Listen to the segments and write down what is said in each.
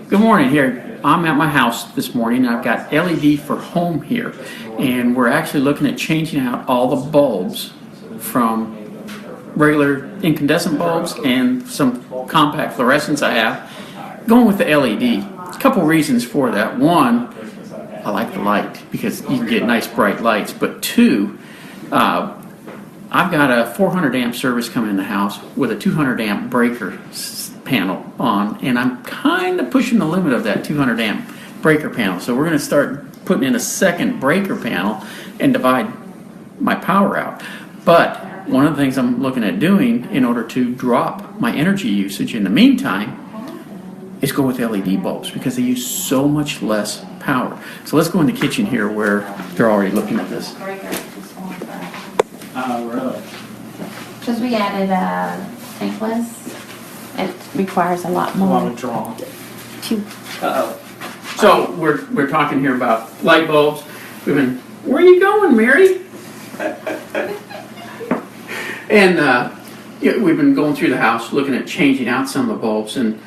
Good morning. Here, I'm at my house this morning. I've got LED4Home here, and we're actually looking at changing out all the bulbs from regular incandescent bulbs and some compact fluorescents I have, going with the LED. A couple reasons for that. One, I like the light because you can get nice bright lights, but two, I've got a 400 amp service coming in the house with a 200 amp breaker panel on, and I'm kind of pushing the limit of that 200 amp breaker panel. So we're going to start putting in a second breaker panel and divide my power out. But one of the things I'm looking at doing in order to drop my energy usage in the meantime is go with LED bulbs because they use so much less power. So let's go in the kitchen here where they're already looking at this. Really? Because we added tankless. It requires a lot more. A lot of draw. So we're talking here about light bulbs. Where are you going, Mary? And we've been going through the house looking at changing out some of the bulbs. And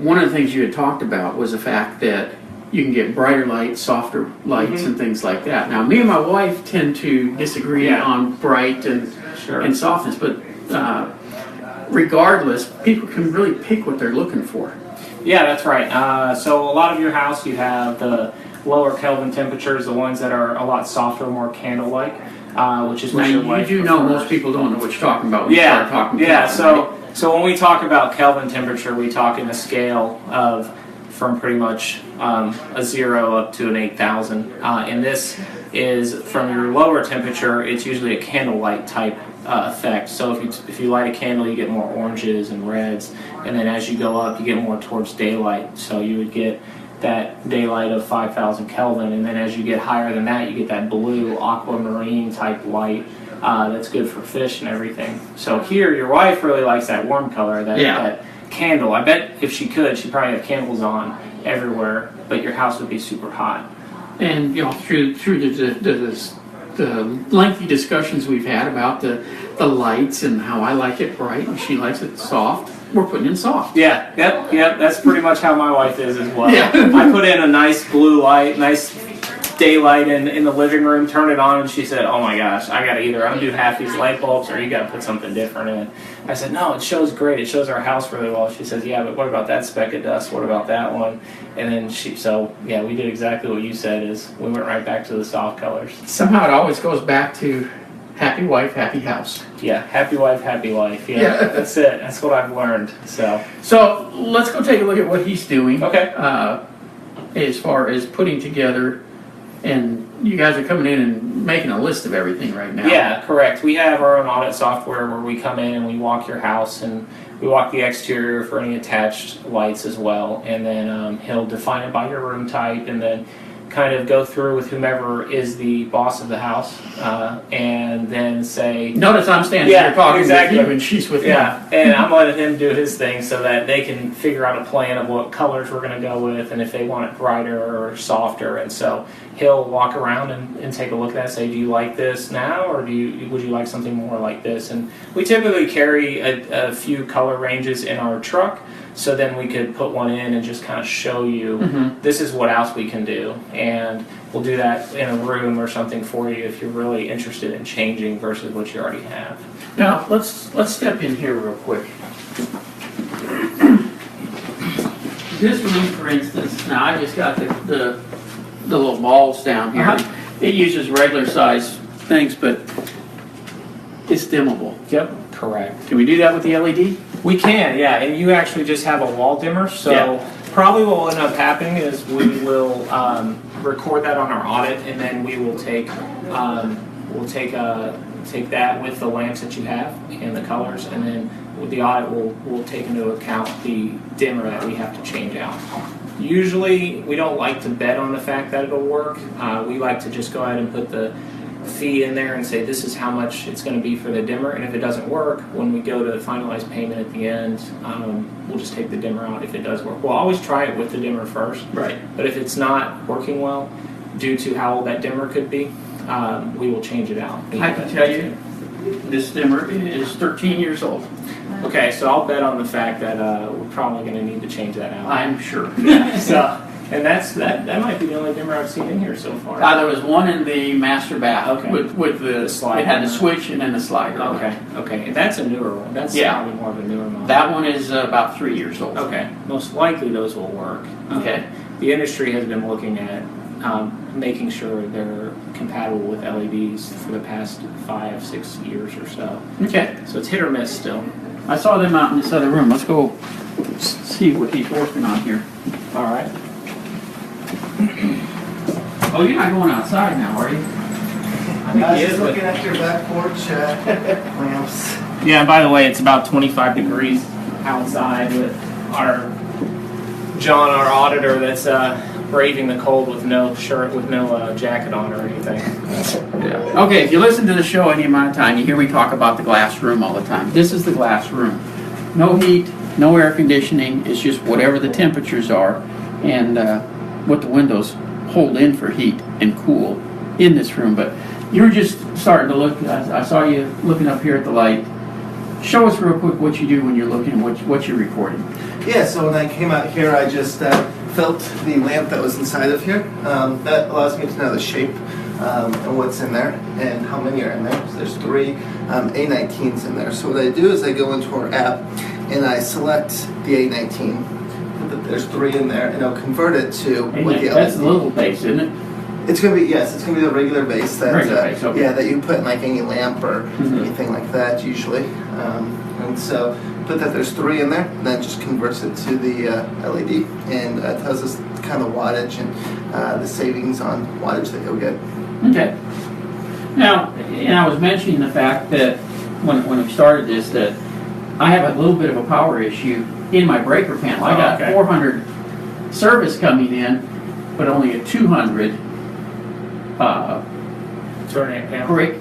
one of the things you had talked about was the fact that you can get brighter lights, softer lights, and things like that. Now, me and my wife tend to disagree on bright and softness, but regardless, people can really pick what they're looking for. Yeah, that's right. So a lot of your house, you have the lower Kelvin temperatures, the ones that are a lot softer, more candle-like, which is what your wife you do know most people don't know what you're talking about when you start talking about so when we talk about Kelvin temperature, we talk in a scale of from pretty much a 0 up to an 8,000. And this is from your lower temperature, it's usually a candlelight type effect. So if you light a candle, you get more oranges and reds, and then as you go up, you get more towards daylight. So you would get that daylight of 5,000 Kelvin, and then as you get higher than that, you get that blue aquamarine type light that's good for fish and everything. So here, your wife really likes that warm color, that candle. I bet if she could, she'd probably have candles on everywhere, but your house would be super hot. And through the lengthy discussions we've had about the lights and how I like it bright and she likes it soft, we're putting in soft. Yeah, yep. That's pretty much how my wife is as well. Yeah. I put in a nice blue light, nice daylight in the living room, turn it on, and she said, "Oh my gosh, I gotta either undo half these light bulbs or you gotta put something different in." I said, "No, it shows great. It shows our house really well." She says, "Yeah, but what about that speck of dust? What about that one?" And then we did exactly what you said. Is we went right back to the soft colors. Somehow it always goes back to happy wife, happy house. Yeah, happy wife, happy life. Yeah, that's it. That's what I've learned. So let's go take a look at what he's doing. Okay. As far as putting together. And you guys are coming in and making a list of everything right now. Yeah, correct. We have our own audit software where we come in and we walk your house and we walk the exterior for any attached lights as well. And then he'll define it by your room type and then kind of go through with whomever is the boss of the house and then say... Notice I'm standing here talking with you and she's with him. And I'm letting him do his thing so that they can figure out a plan of what colors we're going to go with and if they want it brighter or softer. And so he'll walk around and take a look at that and say, "Do you like this now or would you like something more like this?" And we typically carry a few color ranges in our truck, so then we could put one in and just kind of show you this is what else we can do. And we'll do that in a room or something for you if you're really interested in changing versus what you already have. Now, let's step in here real quick. This room, for instance, now I just got the little balls down here. It uses regular size things, but it's dimmable. Yep, correct. Can we do that with the LED? We can, yeah, and you actually just have a wall dimmer, so probably what will end up happening is we will record that on our audit, and then we will take that with the lamps that you have and the colors, and then with the audit we'll take into account the dimmer that we have to change out. Usually we don't like to bet on the fact that it'll work. We like to just go ahead and put the fee in there and say this is how much it's going to be for the dimmer, and if it doesn't work, when we go to finalize payment at the end, we'll just take the dimmer out if it does work. We'll always try it with the dimmer first, right? But if it's not working well due to how old that dimmer could be, we will change it out. I can tell you this dimmer is 13 years old. Okay, so I'll bet on the fact that we're probably going to need to change that out. I'm sure. So, and that might be the only dimmer I've seen in here so far. There was one in the master bath Okay. with the slide. It had the switch and then the slider. Okay, and that's a newer one. That's probably more of a newer model. That one is about 3 years old. Okay, most likely those will work. Okay. The industry has been looking at making sure they're compatible with LEDs for the past 5-6 years or so. Okay. So it's hit or miss still. I saw them out in this other room. Let's go see what he's working on here. All right. Oh, you're not going outside now, are you? I was just looking at your back porch lamps. Yeah, by the way, it's about 25 degrees outside with our John, our auditor, that's braving the cold with no shirt, with no jacket on or anything. Yeah. Okay, if you listen to the show any amount of time, you hear me talk about the glass room all the time. This is the glass room. No heat, no air conditioning. It's just whatever the temperatures are and what the windows hold in for heat and cool in this room. But you're just starting to look. I saw you looking up here at the light. Show us real quick what you do when you're looking at what you're recording. Yeah, so when I came out here, I just felt the lamp that was inside of here. That allows me to know the shape and what's in there and how many are in there. So there's 3 A19s in there. So what I do is I go into our app and I select the A19. There's 3 in there, and I'll convert it to what the LED. That's a little base, isn't it? It's gonna be, yes, it's gonna be the regular base that Regular base, okay. yeah, that you put in like any lamp or anything like that usually. And so put that there's 3 in there, and that just converts it to the LED and tells us kind of wattage and the savings on wattage that you'll get. Okay. Now, and I was mentioning the fact that when we started this, that I have a little bit of a power issue in my breaker panel. I got 400 service coming in, but only a 200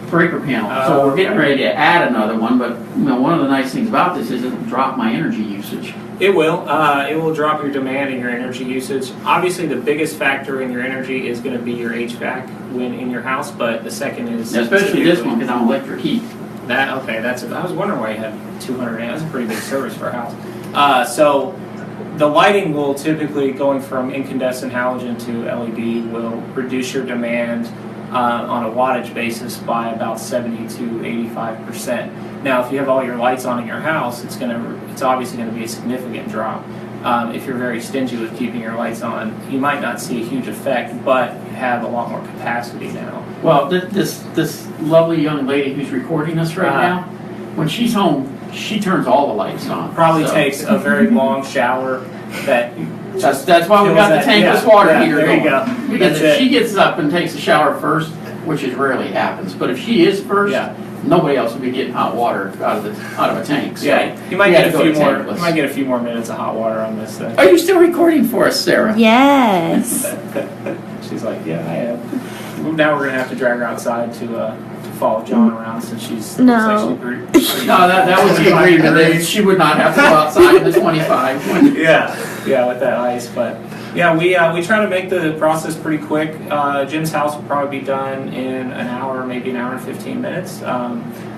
breaker panel. So we're getting ready to add another one, but one of the nice things about this is it'll drop my energy usage. It will. It will drop your demand and your energy usage. Obviously, the biggest factor in your energy is going to be your HVAC when in your house, but the second is especially this one because I'm electric heat. I was wondering why you had 200 amps. That's a pretty big service for a house. So the lighting will typically, going from incandescent halogen to LED, will reduce your demand on a wattage basis by about 70 to 85%. Now, if you have all your lights on in your house, it's obviously going to be a significant drop. If you're very stingy with keeping your lights on, you might not see a huge effect, but you have a lot more capacity now. Well, this lovely young lady who's recording us right now, when she's home, she turns all the lights on. Probably takes a very long shower. That's why we got the tankless water heater there going. You go. Because if she gets up and takes a shower first, which is rarely happens, but if she is first, nobody else will be getting hot water out of a tank. So you might get a few more minutes of hot water on this thing. Are you still recording for us, Sarah? Yes. She's like, yeah, I am. Now we're gonna have to drag her outside to follow John around since she's No. pretty No, that was the agreement. That she would not have to go outside in the 25. Yeah, with that ice. But yeah, we try to make the process pretty quick. Jim's house will probably be done in an hour, maybe an hour and 15 minutes.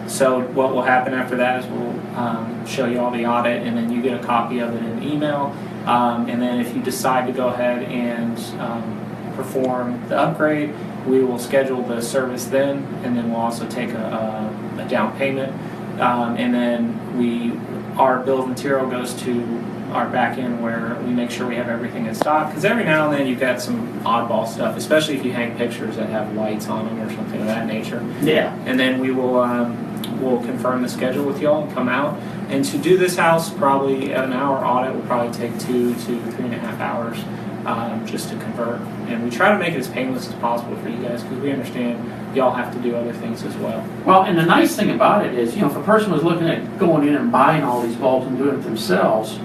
So what will happen after that is we'll show you all the audit, and then you get a copy of it in email. And then if you decide to go ahead and perform the upgrade, we will schedule the service then, and then we'll also take a down payment. And then our bill of material goes to our back end where we make sure we have everything in stock. Because every now and then you've got some oddball stuff, especially if you hang pictures that have lights on them or something of that nature. Yeah. And then we will we'll confirm the schedule with y'all and come out. And to do this house, probably an hour audit will probably take 2 to 3.5 hours just to convert. And we try to make it as painless as possible for you guys because we understand y'all have to do other things as well. Well, and the nice thing about it is, if a person was looking at going in and buying all these bulbs and doing it themselves,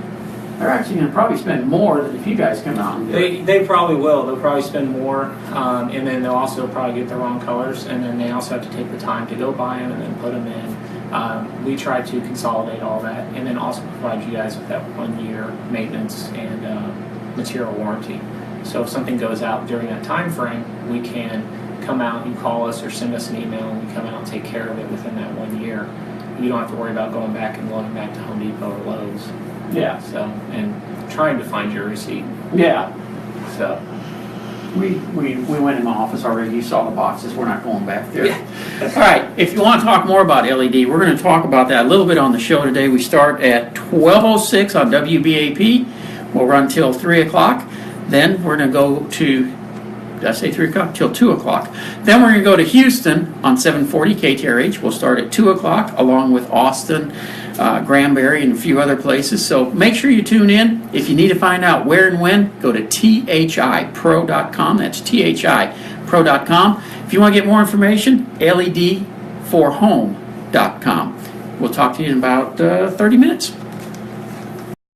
they're actually going to probably spend more than if you guys come out and do it. They probably will. They'll probably spend more, and then they'll also probably get the wrong colors, and then they also have to take the time to go buy them and then put them in. We try to consolidate all that, and then also provide you guys with that 1-year maintenance and material warranty. So if something goes out during that time frame, we can come out and call us or send us an email, and we come out and take care of it within that 1 year. you don't have to worry about going back and loading back to Home Depot or Lowe's. Yeah. So, and trying to find your receipt. Yeah. So, We went in the office already. You saw the boxes. We're not going back there. All right. If you want to talk more about LED, we're going to talk about that a little bit on the show today. We start at 12:06 on WBAP. We'll run till 3 o'clock. Then we're going to go to, did I say 3 o'clock? Till 2 o'clock. Then we're going to go to Houston on 740 KTRH. We'll start at 2 o'clock along with Austin, Granbury, and a few other places. So make sure you tune in. If you need to find out where and when, go to thipro.com. That's thipro.com. If you want to get more information, LED4Home.com. We'll talk to you in about 30 minutes.